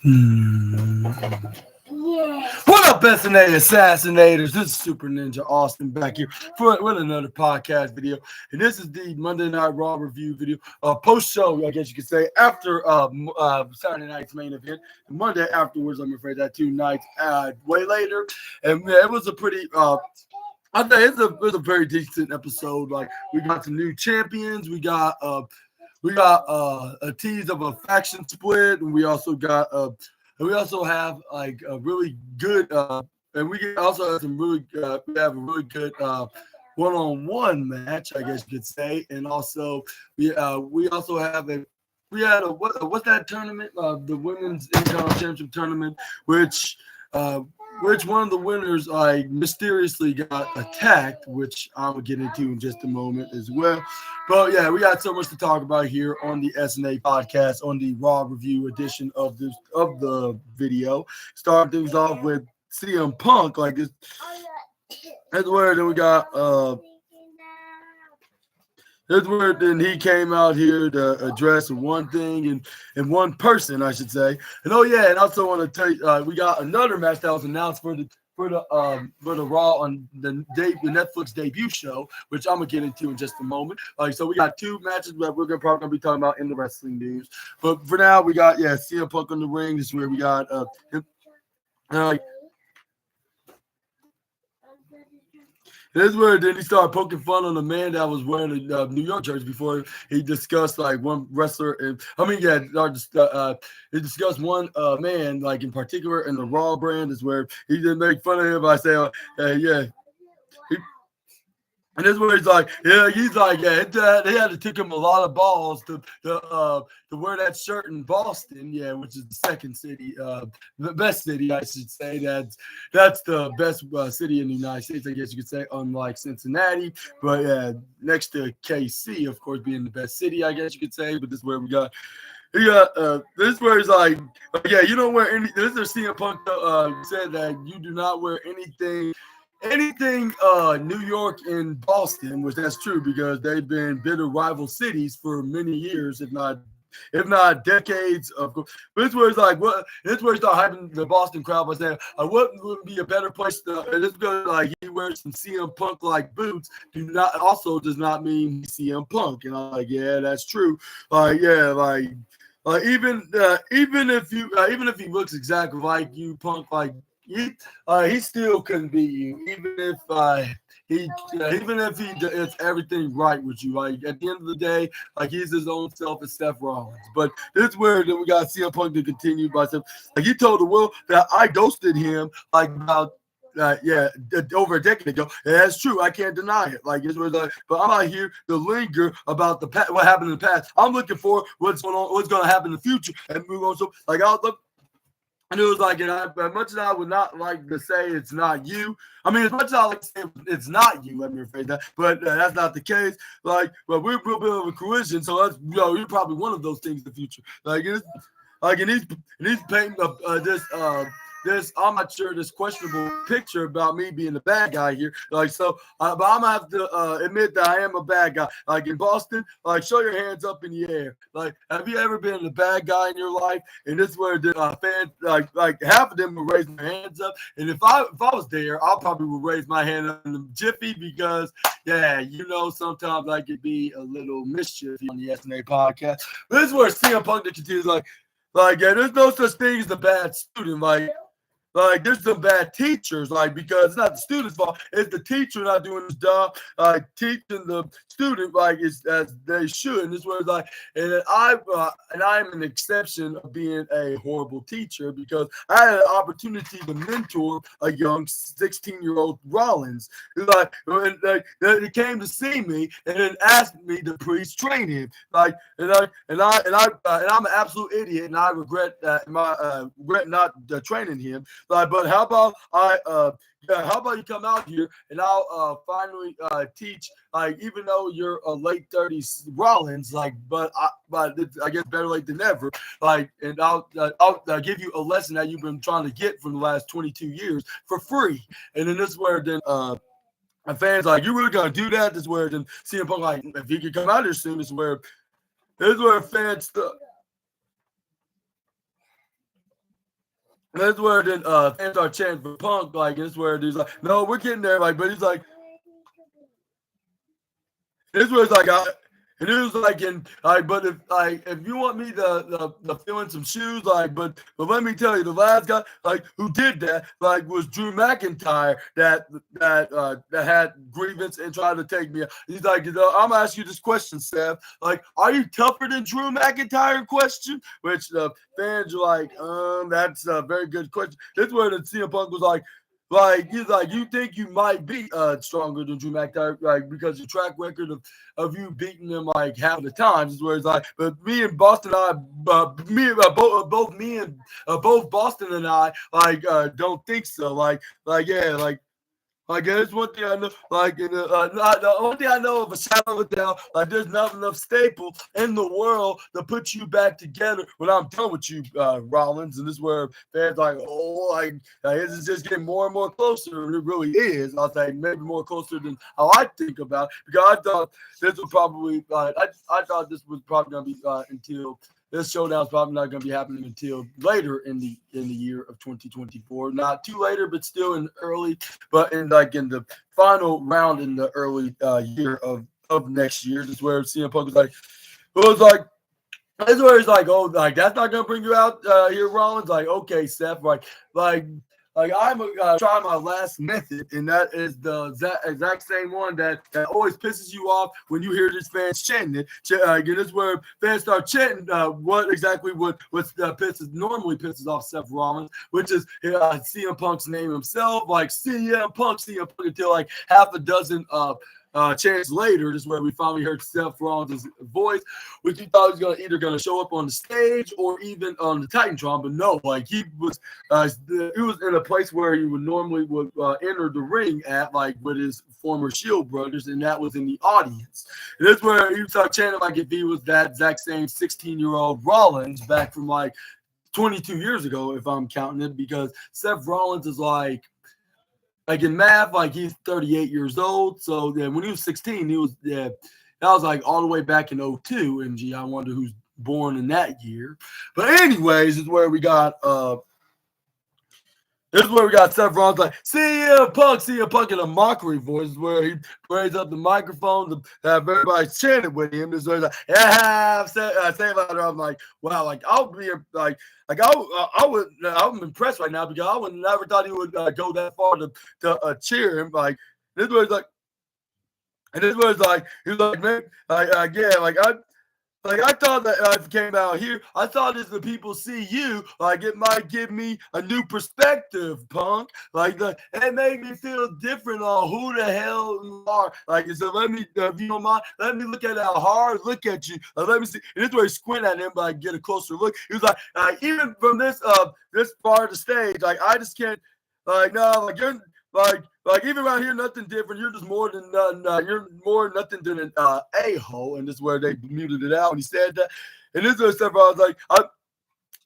What up, SNA Assassinators? This is Super Ninja Austin back here with another podcast video. And this is the Monday Night Raw review video, post show, I guess you could say, after Saturday night's main event. And Monday afterwards, I'm afraid that 2 nights way later. And yeah, it was a pretty. I think it was a very decent episode. Like, we got some new champions. We got a tease of a faction split, and we also have like a really good, and we also have some really, we have a really good one-on-one match, I guess you could say, and also we also have what's that tournament? The Women's Intercontinental Championship tournament, which one of the winners like mysteriously got attacked, which I'm gonna get into in just a moment as well. But yeah, we got so much to talk about here on the SNA podcast on the Raw review edition of the video. Start things off with CM Punk, like this. That's where then we got That's where then he came out here to address one thing and one person, I should say. And oh yeah, and I also want to tell you, we got another match that was announced for the Raw on the Netflix debut show, which I'm gonna get into in just a moment. So we got 2 matches that we're probably gonna be talking about in the wrestling news. But for now, we got CM Punk on the ring. This is where we got this is where then he started poking fun on the man that was wearing a New York jersey before he discussed like one wrestler. And he discussed one man like in particular in the Raw brand is where he didn't make fun of him by saying, yeah. And this is where he had to take him a lot of balls to wear that shirt in Boston, which is the second city, the best city, I should say. That's the best city in the United States, I guess you could say, unlike Cincinnati. But yeah, next to KC, of course, being the best city, I guess you could say. But this is where we got. This is where he's like, you don't wear any. This is CM Punk said that you do not wear anything New York and Boston, which that's true because they've been bitter rival cities for many years, if not decades. Of course, but this where it's like what. This where he started hyping the Boston crowd by saying, "What would be a better place to?" And this because like he wears some CM Punk like boots. Does not mean he's CM Punk, and I'm like, yeah, that's true. Even if he looks exactly like you, Punk, like. He still couldn't beat you, even if he does everything right with you. Like at the end of the day, like he's his own self as Seth Rollins. But this is where then we got CM Punk to continue by saying, like he told the world that I ghosted him like about over a decade ago. And that's true. I can't deny it. Like it was like, but I'm not here to linger about what happened in the past. I'm looking for what's going to happen in the future and move on. So like I'll look. And it was like, as much as I would not like to say it's not you, I mean, as much as I like to say it's not you, let me rephrase that, but that's not the case. Like, well, we're a bit of a collision, so that's, you're probably one of those things in the future. Like, and he's painting I'm not sure this questionable picture about me being the bad guy here. Like, so, but I'm gonna have to admit that I am a bad guy. Like in Boston, like show your hands up in the air. Like, have you ever been the bad guy in your life? And this is where the fans, like half of them would raise their hands up. And if I was there, I probably would raise my hand up in the jiffy because, sometimes I could be a little mischief on the SNA podcast. But this is where CM Punk continues there's no such thing as a bad student. Like there's some bad teachers, because it's not the student's fault, it's the teacher not doing his job, teaching the student as they should. And this was and I'm an exception of being a horrible teacher because I had an opportunity to mentor a young 16-year-old Rollins. He came to see me and then asked me to please train him. I'm an absolute idiot, and I regret not training him. But how about you come out here and I'll finally teach, even though you're a late 30s Rollins, but I guess better late than never. And I'll give you a lesson that you've been trying to get for the last 22 years for free. And then this is where then fans you really gonna do that? This is where then CM Punk if he could come out here soon, this is where fans. That's where then fans are chanting for Punk, like it's where he's like, no, we're getting there, like, but he's like, this was like, and it was like in like, but if you want me to fill in some shoes, like, but let me tell you, the last guy like who did that like was Drew McIntyre that had grievance and tried to take me out. He's like, I'm gonna ask you this question, Seth. Like, are you tougher than Drew McIntyre? Question, which the fans are like, that's a very good question. This is where the CM Punk was like he's like, you think you might be stronger than Drew McIntyre, like because your track record of you beating them like half the times is where it's like, but me and Boston, both me and both Boston and I like don't think so. Like yeah, like there's one thing I know, like the only thing I know of a shadow of a doubt, like there's not enough staple in the world to put you back together when I'm done with you, Rollins. And this is where fans like, oh, like this is just getting more and more closer, and it really is. I'll say maybe more closer than how I think about it, because I thought this was probably, I thought this was probably gonna be until this showdown is probably not going to be happening until later in the year of 2024. Not too later, but still in early, but in the final round in the early year of next year. This is where CM Punk was like, that's where it's like, oh, like that's not gonna bring you out here, Rollins. Like, okay, Seth, like I'm trying my last method, and that is the exact same one that always pisses you off when you hear these fans chanting it. This is where fans start chanting what normally pisses off Seth Rollins, which is CM Punk's name himself, like CM Punk, until like half a dozen chance later. This is where we finally heard Seth Rollins' voice, which he thought was either going to show up on the stage or even on the Titantron, but no, like he was in a place where he would normally enter the ring at, like with his former Shield brothers, and that was in the audience. And that's where he started chanting like if he was that exact same 16-year-old Rollins back from like 22 years ago, if I'm counting it, because Seth Rollins is like in math, like he's 38 years old. So yeah, when he was 16, that was like all the way back in 02. MG, I wonder who's born in that year. But anyways, this is where we got Seth Rollins like CM Punk in a mockery voice, where he raised up the microphone to have everybody chanting with him. This is where he's like, yeah, I'm like, wow, like I'll be I'm impressed right now, because I would never thought he would go that far to cheer him. Like this was like, and this was like, he was like, man, I thought that if it came out here, I thought as the people see you, like it might give me a new perspective, Punk. It made me feel different on who the hell you are. Like, so let me, if you don't mind, let me look at how hard look at you. Let me see. And this way he squint at him, like get a closer look. He was like, even from this part of the stage, like I just can't, like no, like you're like even around here, nothing different. You're just more than you're more nothing than an a-hole. And this is where they muted it out when he said that. And this is stuff I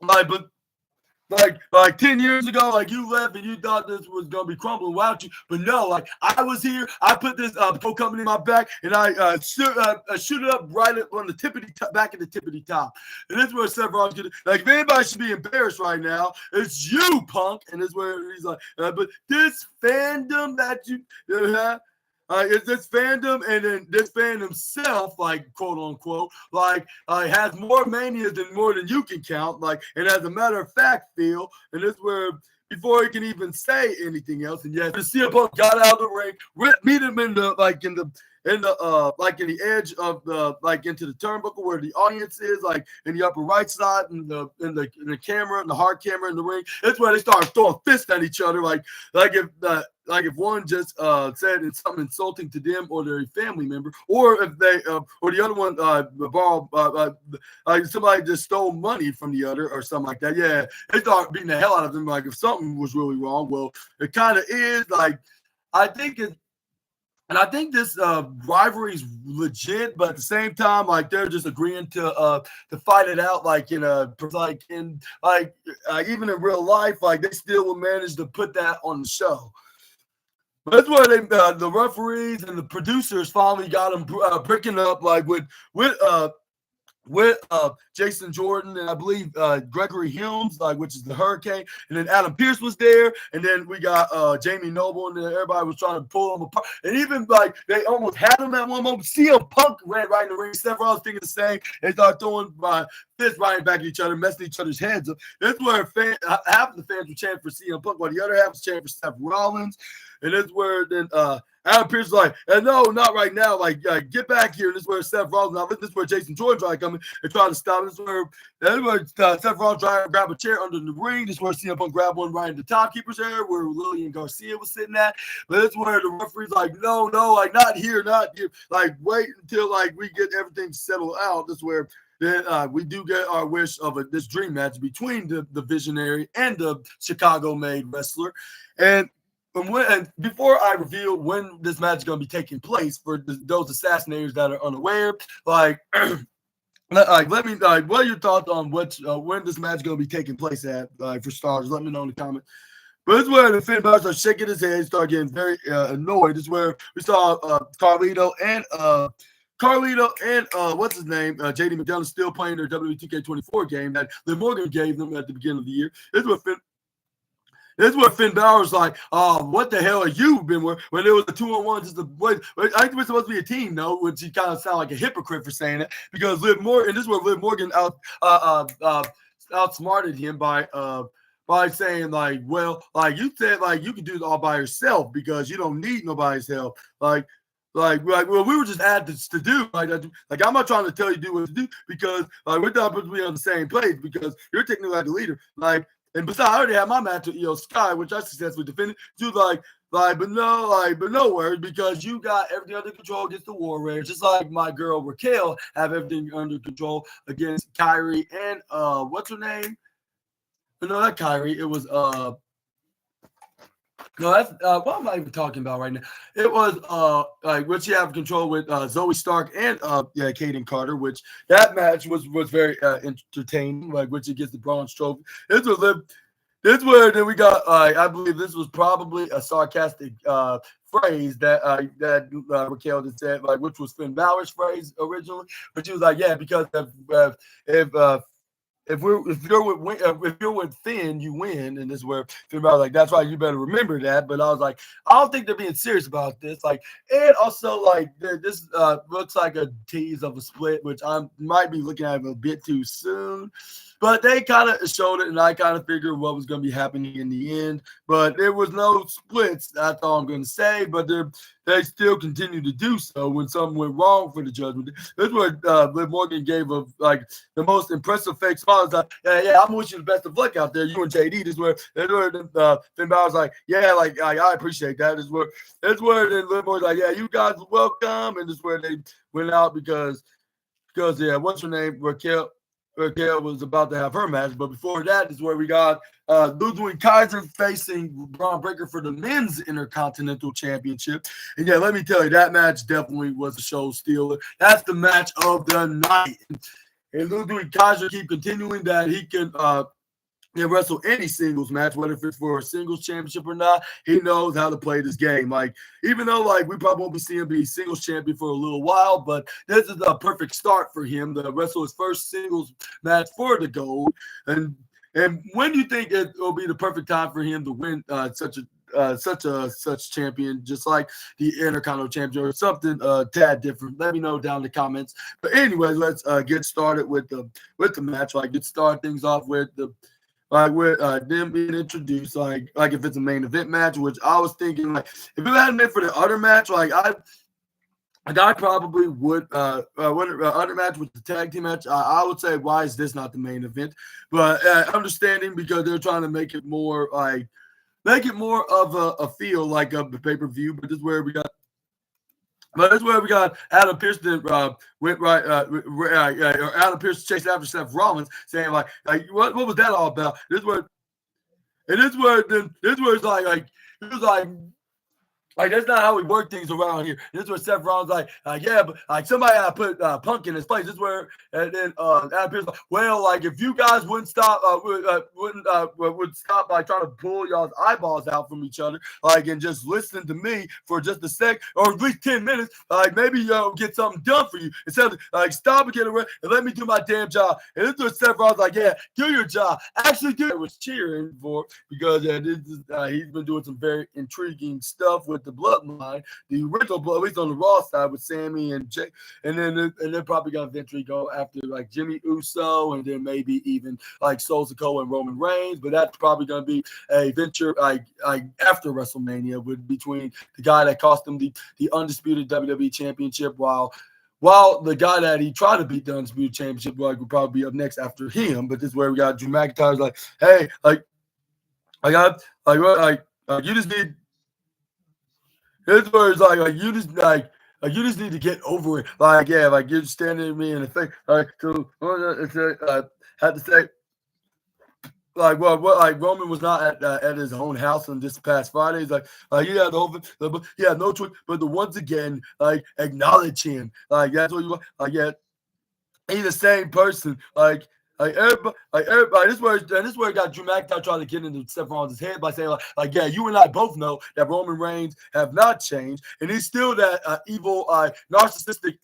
was but like 10 years ago, like you left and you thought this was gonna be crumbling without you, but no, like I was here. I put this pro company in my back, and I shoot it up right on the tippity top, back at the tippity top. And this is where Seth Rollins could, like, if anybody should be embarrassed right now, it's you, Punk. And this is where he's like, but this fandom that you it's this fandom, and then this fan himself, like quote unquote, has more mania than you can count. Like, and as a matter of fact, Phil, and this is where before he can even say anything else, and yes, the CM Punk got out of the ring, meet him in the in the edge of the into the turnbuckle where the audience is, like in the upper right side, in the camera, in the hard camera in the ring. That's where they start throwing fists at each other, like if one just said something insulting to them or their family member, or if they or the other one like somebody just stole money from the other or something like that. Yeah, they start beating the hell out of them, like if something was really wrong. Well, it kind of is. Like I think it. And I think this rivalry is legit, but at the same time, like they're just agreeing to fight it out, even in real life, like they still will manage to put that on the show. But that's where the referees and the producers finally got them picking up, like with with Jason Jordan and I believe Gregory Helms, like which is the Hurricane, and then Adam Pearce was there, and then we got Jamie Noble, and then everybody was trying to pull him apart, and even like they almost had him at one moment. CM Punk ran right in the ring. Seth Rollins thinking the same. They started throwing fists right back at each other, messing each other's heads up. That's where half of the fans were chanting for CM Punk, while the other half was chanting for Seth Rollins, and that's where then Adam Pearce is like, no, not right now. Like, get back here. And this is where Seth Rollins, now this is where Jason Jordan tried coming and trying to stop. This is where Seth Rollins tried to grab a chair under the ring. This is where CM Punk grabbed one right in the top keeper's area where Lillian Garcia was sitting at. But this is where the referee's like, no, like not here, not here. Like, wait until like we get everything settled out. This is where then we do get our wish of this dream match between the Visionary and the Chicago-made wrestler. And before I reveal when this match is going to be taking place, for those assassinators that are unaware, like, let me what are your thoughts on when this match is going to be taking place at? For starters, let me know in the comments. But this is where the Finn Balor started shaking his head, started getting very annoyed. This is where we saw Carlito and what's his name, JD McDonough still playing their WWE 2K24 game that Liv Morgan gave them at the beginning of the year. This is what Finn Balor's like, what the hell are you been with? When there was a 2-on-1, just I think we're supposed to be a team, though, which he kind of sound like a hypocrite for saying it, because Liv Morgan, and this is where Liv Morgan outsmarted him by saying, like, well, like you said, like you can do it all by yourself because you don't need nobody's help. Well, we were just asked to do like I'm not trying to tell you to do what to do because we're not supposed to be on the same page because you're technically like the leader, like. And besides, I already had my match with Io Sky, which I successfully defended. She was but no worries, because you got everything under control against the War Raiders, just like my girl Raquel have everything under control against Kyrie and what's her name? No, not Kyrie. It was no, that's what am I even talking about right now? It was what you have control with Zoe Stark and Kaden Carter, which that match was very entertaining, like which it gets the bronze trophy. This where then we got I believe this was probably a sarcastic phrase that Raquel had said, like which was Finn Balor's phrase originally, but she was like, yeah, because if you're with Finn, you win, and this is where Finn Balor like, that's right, you better remember that. But I was like, I don't think they're being serious about this. Like, and also like this looks like a tease of a split, which I might be looking at it a bit too soon. But they kind of showed it, and I kind of figured what was going to be happening in the end. But there was no splits. That's all I'm going to say. But they still continue to do so when something went wrong for the judgment. That's what Liv Morgan gave the most impressive fake smile. Like, yeah, I'm wishing you the best of luck out there. You and JD. This is where Finn Balor's like, yeah, like I appreciate that. That's where then Liv Morgan's like, yeah, you guys are welcome. And this is where they went out because yeah, what's her name? Raquel was about to have her match, but before that is where we got Ludwig Kaiser facing Braun Breaker for the men's Intercontinental Championship. And yeah, let me tell you, that match definitely was a show stealer. That's the match of the night. And Ludwig Kaiser keep continuing that he can wrestle any singles match, whether it's for a singles championship or not. He knows how to play this game. Like, even though like we probably won't be seeing him be singles champion for a little while, but this is a perfect start for him to wrestle his first singles match for the gold. And when do you think it will be the perfect time for him to win such champion, just like the Intercontinental Champion or something tad different? Let me know down in the comments. But anyway, let's get started with the match. Like, get started things off with them being introduced, like if it's a main event match, which I was thinking, like if it hadn't been for the other match, like I probably would other match with the tag team match. I would say, why is this not the main event? But understanding, because they're trying to make it more of a feel like a pay-per-view. But this is where we got. But that's where we got Adam Pearce went right. Adam Pearce chased after Seth Rollins, saying like what was that all about? This is where it's like it was like Like that's not how we work things around here. This is where Seth Rollins yeah, but like somebody had to put Punk in his place. This is where and then Adam Pearce like, well, like if you guys wouldn't stop, would stop by trying to pull y'all's eyeballs out from each other, like and just listen to me for just a sec or at least 10 minutes, like maybe get something done for you instead of like stop and get away and let me do my damn job. And this is where Seth Rollins like, yeah, do your job. Actually, do. I was cheering for because he's been doing some very intriguing stuff with the bloodline, the original blood, at least on the Raw side with Sammy and Jay, and they're probably gonna eventually go after like Jimmy Uso, and then maybe even like Solo Sikoa and Roman Reigns. But that's probably gonna be a venture like after WrestleMania between the guy that cost him the undisputed WWE Championship, while the guy that he tried to beat the undisputed championship like would probably be up next after him. But this is where we got Drew McIntyre's like, hey, I got you just need. It's where it's like you just need to get over it. Like yeah, like you're standing at me in the face. Like so, had to say like what like Roman was not at his own house on this past Friday. He's like he had the whole he had no choice but to once again like acknowledge him. Like that's what you want. Like yeah, he's the same person. Everybody, this is where it got Drew McIntyre trying to get into Seth Rollins' head by saying yeah, you and I both know that Roman Reigns have not changed, and he's still that evil, narcissistic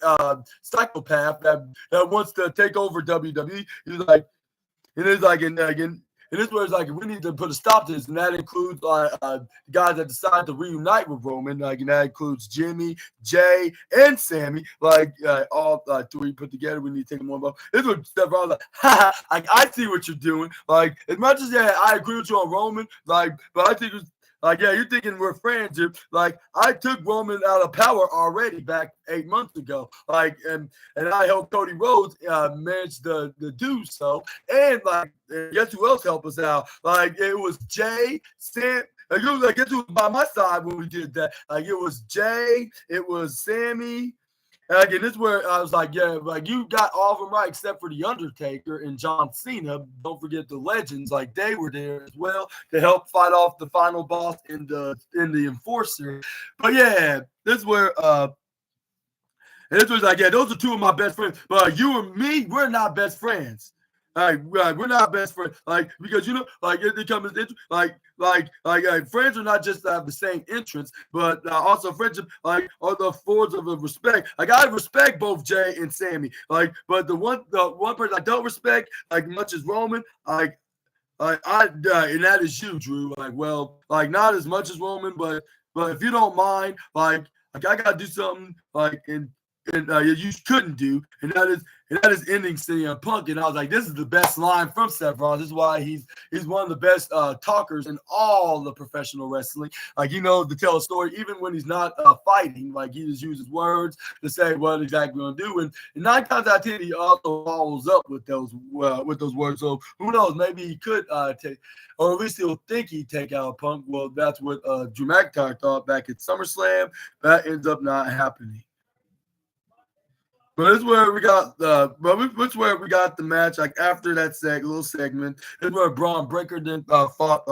psychopath that wants to take over WWE. He's like, and it's like, and again. And this was like we need to put a stop to this, and that includes guys that decide to reunite with Roman, like and that includes Jimmy, Jay, and Sammy, like all three put together. We need to take them one by. This was Seth Rollins like, like I see what you're doing. Like as much as I agree with you on Roman, like, but I think it's like, yeah, you're thinking we're friends here. Like, I took Roman out of power already back 8 months ago. Like, and I helped Cody Rhodes manage to do so. And like, guess who else helped us out? Like, it was Jay, Sam. Like, guess who was by my side when we did that? Like, it was Jay, it was Sammy. And again, this is where I was like, yeah, like you got all of them right except for The Undertaker and John Cena. Don't forget the legends, like they were there as well to help fight off the final boss in the Enforcer. But yeah, this is where and this was like, yeah, those are two of my best friends. But you and me, we're not best friends. Like we're not best friends. Like because like it becomes friends are not just have the same interests, but also friendship like are the forms of respect. Like I respect both Jay and Sammy. Like, but the one person I don't respect like much as Roman. And that is you, Drew. Like, well, like not as much as Roman, but if you don't mind, like I gotta do something like you couldn't do, and that is ending CM Punk. And I was like, this is the best line from Seth Rollins. This is why he's one of the best talkers in all the professional wrestling. Like he knows to tell a story even when he's not fighting. Like he just uses words to say what exactly going to do. And 9 times out of 10, he also follows up with those words. So who knows? Maybe he could take, or at least he'll think he'd take out Punk. Well, that's what Drew McIntyre thought back at SummerSlam. That ends up not happening. But it's where we got the match. Like after that little segment, it's where Braun Breaker then fought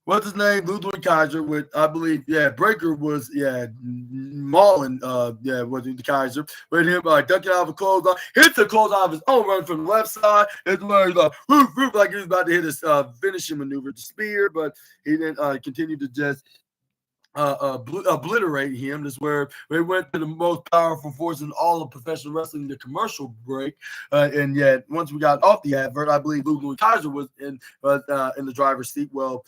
what's his name? Ludwig Kaiser with I believe Breaker was mauling was the Kaiser with him ducking out of a clothesline, hits the clothesline of his own run from the left side. It's where he's like like he was about to hit his finishing maneuver, the spear, but he then continued to just obliterate him. This is where we went to the most powerful force in all of professional wrestling, the commercial break. And yet, once we got off the advert, I believe Ludwig Kaiser was in the driver's seat. Well,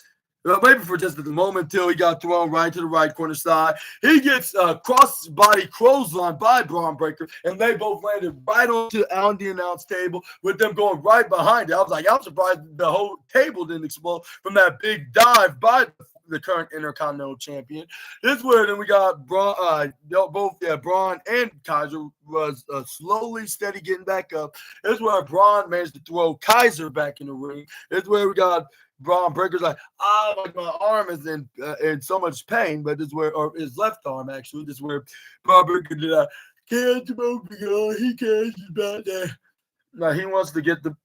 maybe for just at the moment until he got thrown right to the right corner side. He gets cross-body clothesline by Braun Breaker, and they both landed right on the announce table with them going right behind it. I was like, I'm surprised the whole table didn't explode from that big dive by the current Intercontinental Champion. This is where then we got Braun, Braun and Kaiser was slowly, steady getting back up. This is where Braun managed to throw Kaiser back in the ring. This is where we got Braun Breaker's like, like my arm is in so much pain, but this is where, or his left arm actually, this is where Braun Breaker did can't smoke because he cares about that. Now he wants to get the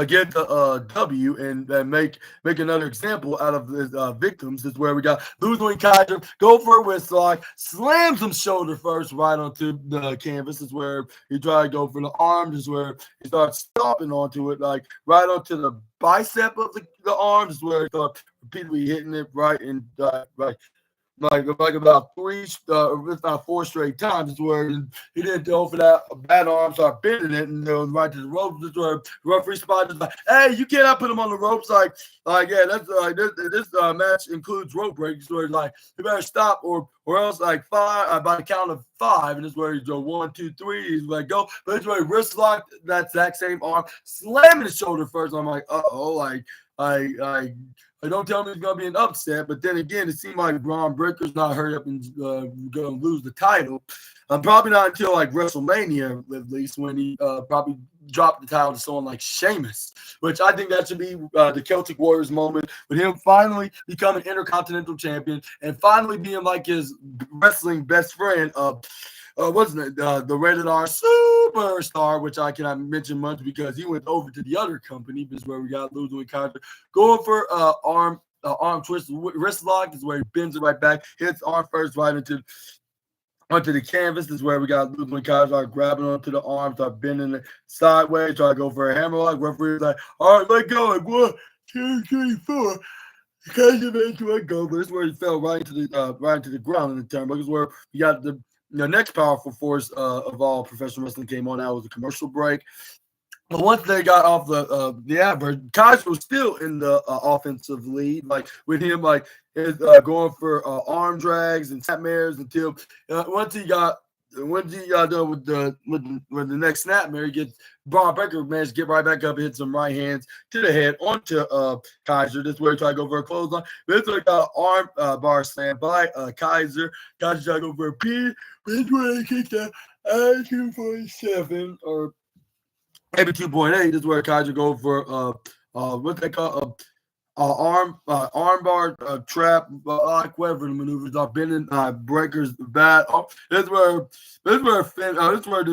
get the W and make another example out of the victims. Is where we got Ludwig Kaiser go for a wrist lock, slams him shoulder first right onto the canvas. Is where he tried to go for the arm. Is where he starts stomping onto it, like right onto the bicep of the arm. Is where he started repeatedly hitting it right and right like about three, if not four straight times, where he didn't go for that bad arm, start bending it, and right to the ropes. This where the referee spot is like, "Hey, you cannot put him on the ropes." Like yeah, that's this match includes rope breaks. Where it's like you better stop, or else like five by the count of five, and this where he's go 1, 2, 3. He's like go, but it's where he wrist locked that exact same arm, slamming his shoulder first. I'm like, like I don't tell me it's gonna be an upset, but then again, it seemed like Braun Breaker's not hurry up and gonna lose the title. Probably not until like WrestleMania, at least, when he probably dropped the title to someone like Sheamus, which I think that should be the Celtic Warriors moment with him finally becoming Intercontinental Champion and finally being like his wrestling best friend. Wasn't it the Rated R Superstar, which I cannot mention much because he went over to the other company. This is where we got Ludwig Kaiser going for arm twist, wrist lock. This is where he bends it right back, hits arm first right onto the canvas. This is where we got Ludwig Kaiser grabbing onto the arm, start bending it sideways, try to go for a hammerlock. Referee's like, all right, let go. Like 1, 2, 3, 4. Kaiser made to let go, but this is where he fell right into the ground in the turnbuckle. This is where we got the next powerful force of all professional wrestling came on. That was a commercial break. But once they got off the advert, Kaiser was still in the offensive lead, like with him, like going for arm drags and snapmares until once he got done with the next snapmare, he gets Braun Breaker managed to get right back up and hit some right hands to the head onto Kaiser. This is where he tried to go for a clothesline. This is where he got an arm bar slam by Kaiser. Kaiser tried to go for a pin. This is where he kicked out 2.7 or maybe 2.8. This is where Kaiser go for what they call arm bar trap, like whatever the maneuvers are, bending Breaker's bad. This is where then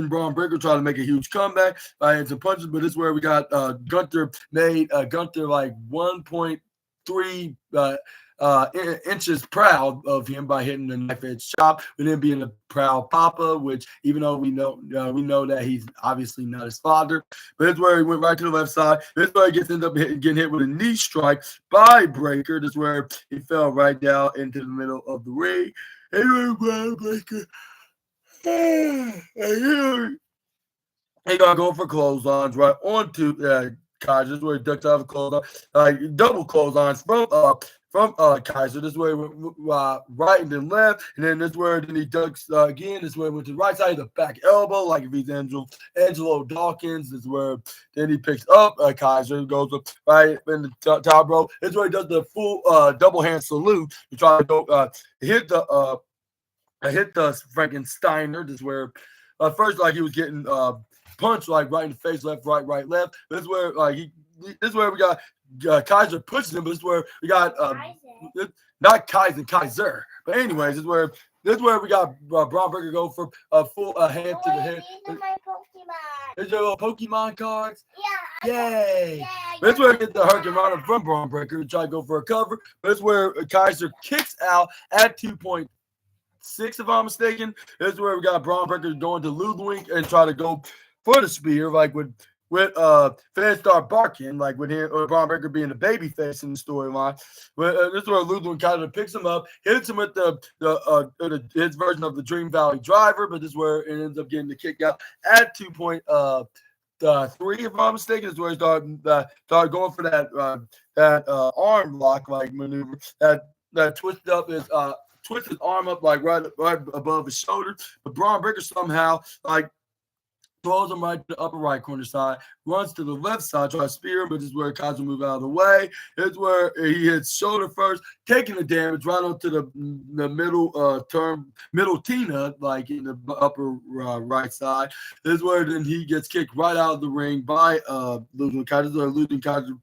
Braun Breaker tried to make a huge comeback and some punches, but this is where we got Gunther made Gunther like 1.3 inches proud of him by hitting the knife edge chop, with him being a proud papa, which even though we know that he's obviously not his father, but it's where he went right to the left side. This is where he ended up getting hit with a knee strike by Breaker. This is where he fell right down into the middle of the ring. And Breaker, he got to go for clotheslines right onto Kaiser. This is where he ducked out of clothesline, double clotheslines from Kaiser. This way right and then left, and then this where then he ducks again. This way went to the right side of the back elbow, like if he's Angelo Dawkins. This is where then he picks up Kaiser, goes up right in the top rope. This is where he does the full double hand salute to try to go hit the Frankensteiner. This is where first like he was getting punched like right in the face, left, right, left. This is where this is where we got Kaiser pushing him, but this is where we got not Kaiser. But anyways, this is where we got Braun Breaker go for a full hand to the head. Is your little Pokemon cards? Yeah. Yay. That's where we get the Hurricane Rana from Braun Breaker to try to go for a cover. That's where Kaiser kicks out at 2.6, if I'm mistaken. This is where we got Braun Breaker going to Ludwig and try to go for the spear, like with fans start barking, like with him or Braun Breaker being the baby face in the storyline. This is where Ludwig kind of picks him up, hits him with his version of the Dream Valley Driver, but this is where it ends up getting the kick out at 2.3, if I'm mistaken. This is where he started going for that arm lock like maneuver that twisted his arm up like right above his shoulder, but Braun Breaker somehow like throws him right to the upper right corner side, runs to the left side, tries to spear him, but this is where Kaiser moves out of the way. It's where he hits shoulder first, taking the damage right onto the middle Tina, like in the upper right side. This is where then he gets kicked right out of the ring by Ludwig Kaiser. Ludwig Kaiser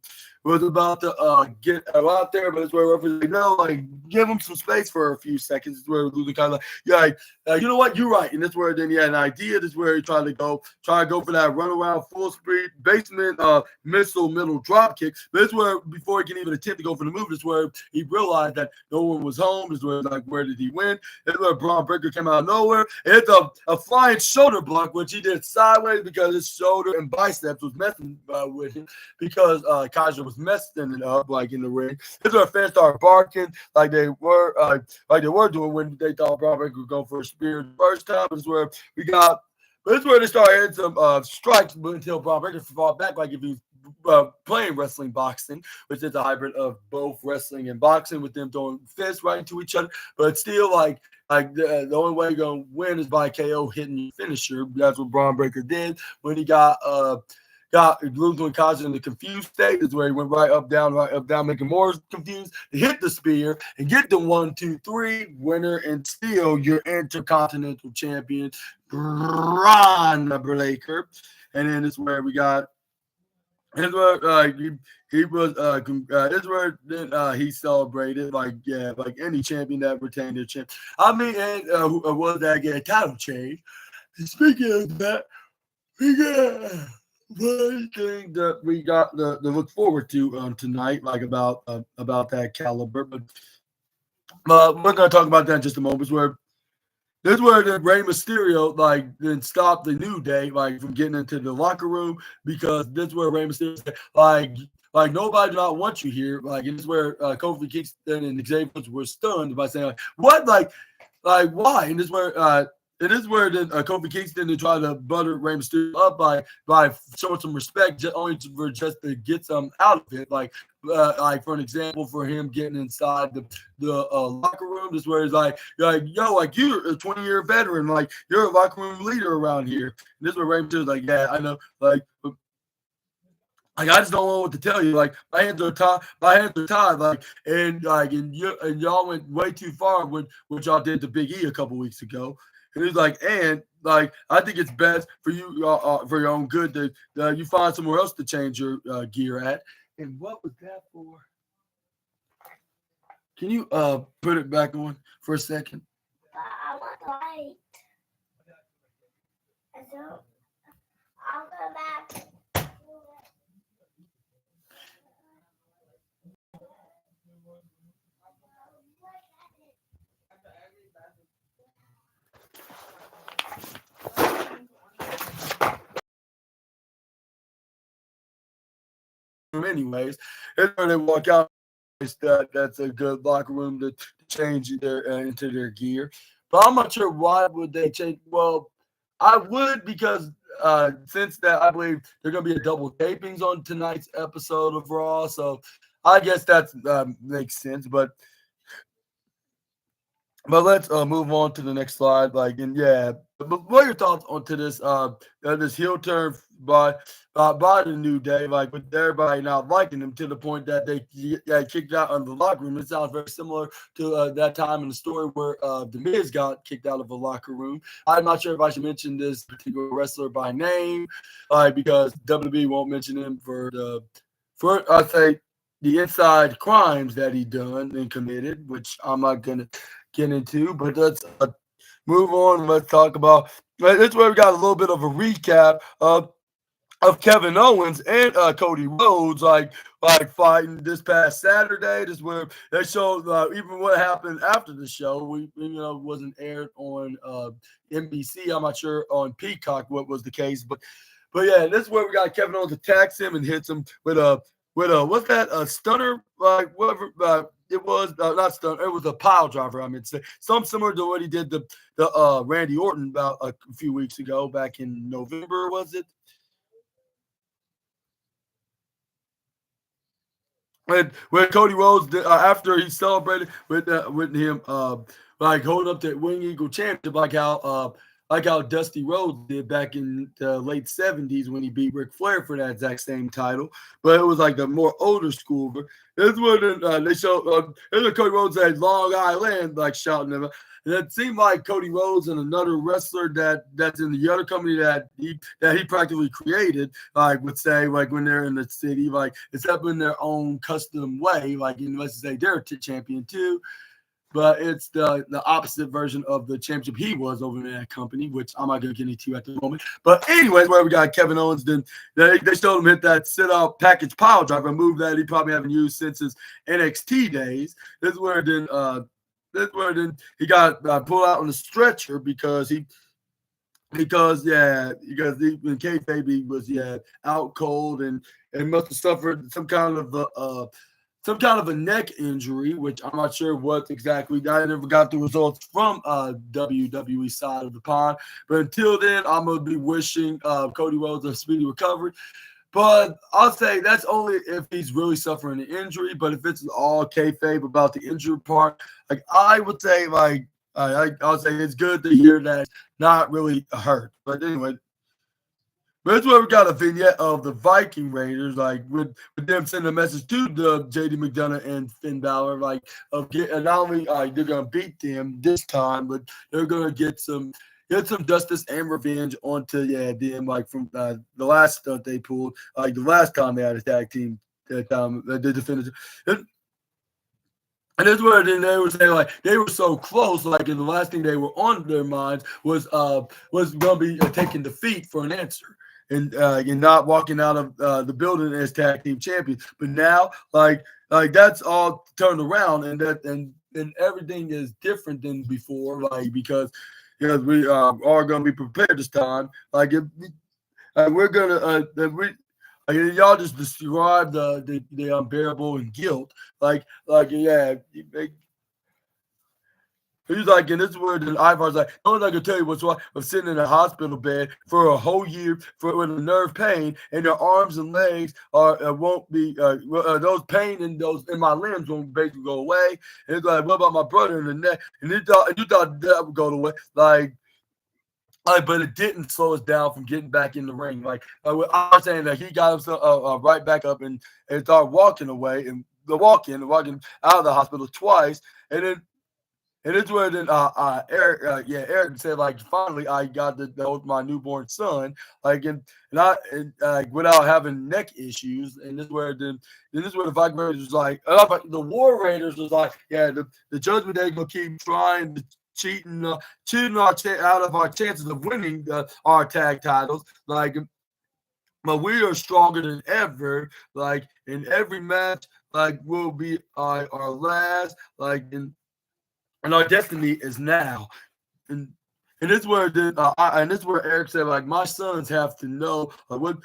was about to get out there, but it's where referees like, no, like give him some space for a few seconds. It's where Luther kind of like, yeah, like, you know what, you're right. And that's where then he had an idea. That's where he tried to go for that run around full speed basement missile middle drop kick. But it's where before he can even attempt to go for the move, it's where he realized that no one was home. It's where like where did he win? It's where Braun Breaker came out of nowhere. It's a flying shoulder block, which he did sideways because his shoulder and biceps was messing with him because Kaiser was messing it up like in the ring. This is where fans started barking like they were doing when they thought Braun Breaker would go for a spear the first time. This is where we got. This is where they started hitting some strikes until Braun Breaker fought back like if he was playing wrestling boxing, which is a hybrid of both wrestling and boxing with them throwing fists right into each other. But still, like the only way you're gonna win is by KO hitting your finisher. That's what Braun Breaker did when he got Luther and Kaiser in the confused state. Is where he went right up, down, making more confused. He hit the spear and get the 1, 2, 3 winner and still your Intercontinental Champion, Braun Breaker. And then it's where we got. This where he was. This where then he celebrated like any champion that retained their champ. I mean, and who was that get a title change? Speaking of that, we got one thing that we got to look forward to tonight, like about that caliber. But we're gonna talk about that in just a moment. This is where the Rey Mysterio then stopped the New Day from getting into the locker room because this is where Rey Mysterio said like nobody do not want you here. Like this is where Kofi Kingston and Xavier were stunned by saying what like why? And this is where then Kofi Kingston to try to butter Rey Mysterio up by showing some respect only just to get some out of it. Like for an example, for him getting inside the locker room, this is where he's like yo, like you're a 20-year veteran, like you're a locker room leader around here. And this is where Rey Mysterio's like, yeah, I know, like I just don't know what to tell you. Like my hands are tied. And y'all went way too far with what y'all did to Big E a couple weeks ago. And he's like, and I think it's best for you for your own good that you find somewhere else to change your gear at. And what was that for? Can you put it back on for a second? I want light. So I'll go back. Anyways, it's where they walk out. That's a good locker room to change their into their gear. But I'm not sure why would they change. Well, I would because since that I believe there's gonna be a double tapings on tonight's episode of Raw, so I guess that makes sense. But let's move on to the next slide. But what are your thoughts onto this this heel turn by the New Day, with everybody not liking him to the point that they kicked out of the locker room? It sounds very similar to that time in the story where The Miz got kicked out of a locker room. I'm not sure if I should mention this particular wrestler by name, because WWE won't mention him for I'd say the inside crimes that he done and committed, which I'm not gonna get into. But let's move on. Let's talk about. That's where we got a little bit of a recap of Kevin Owens and Cody Rhodes, fighting this past Saturday. This is where they showed even what happened after the show. We wasn't aired on NBC. I'm not sure on Peacock what was the case, but yeah, this is where we got Kevin Owens attacks him and hits him with a what's that, a stunner, whatever it was, not stunner, it was a pile driver. I meant to say something similar to what he did to Randy Orton about a few weeks ago, back in November, was it? When Cody Rhodes after he celebrated with him holding up the Wing Eagle championship, like how like how Dusty Rhodes did back in the late '70s when he beat Ric Flair for that exact same title, but it was like the more older school. But this one they showed. Cody Rhodes at Long Island, like shouting him. And it seemed like Cody Rhodes and another wrestler that's in the other company that he practically created, like would say, like when they're in the city, like it's up in their own custom way, like let's say they're a champion too, but it's the opposite version of the championship he was over in that company, which I'm not going to get into at the moment. But anyways, where we got Kevin Owens, then they showed him hit that sit-out package pile driver, a move that he probably haven't used since his NXT days. This is where then he got pulled out on the stretcher because he when kayfabe was out cold and must have suffered some kind of a neck injury, which I'm not sure what exactly. I never got the results from WWE side of the pond. But until then, I'm going to be wishing Cody Rhodes a speedy recovery. But I'll say that's only if he's really suffering an injury. But if it's all kayfabe about the injury part, like I would say, I'll say it's good to hear that it's not really hurt. But anyway, that's where we got a vignette of the Viking Raiders, like with them sending a message to the JD McDonough and Finn Balor, like not only they're gonna beat them this time, but they're gonna get some justice and revenge onto them, like from the last stunt they pulled, like the last time they had a tag team that they defended. And that's where then they were saying like they were so close, like and the last thing they were on their minds was gonna be taking defeat for an answer. And not walking out of the building as tag team champions, but now like that's all turned around, and everything is different than before, like because we are going to be prepared this time. Like we're gonna y'all just describe the unbearable and guilt, He's like, and this is where the Ivar's like, no one's not gonna tell you what's wrong. I'm sitting in a hospital bed for a whole year with a nerve pain, and their arms and legs won't be those pain and those in my limbs won't basically go away. And it's like, what about my brother in the neck? And you thought that would go away, but it didn't slow us down from getting back in the ring. I'm saying that he got himself right back up and started walking away and walking out of the hospital twice, and then. And it's where then Eric said, like, finally I got to hold my newborn son, without having neck issues. And this is where this is where the Viking Raiders was like, the War Raiders was like, the Judgment Day gonna keep trying to cheating out of our chances of winning our tag titles, but we are stronger than ever. Like in every match, will be our last, and our destiny is now. And this is where Eric said, like, my sons have to know what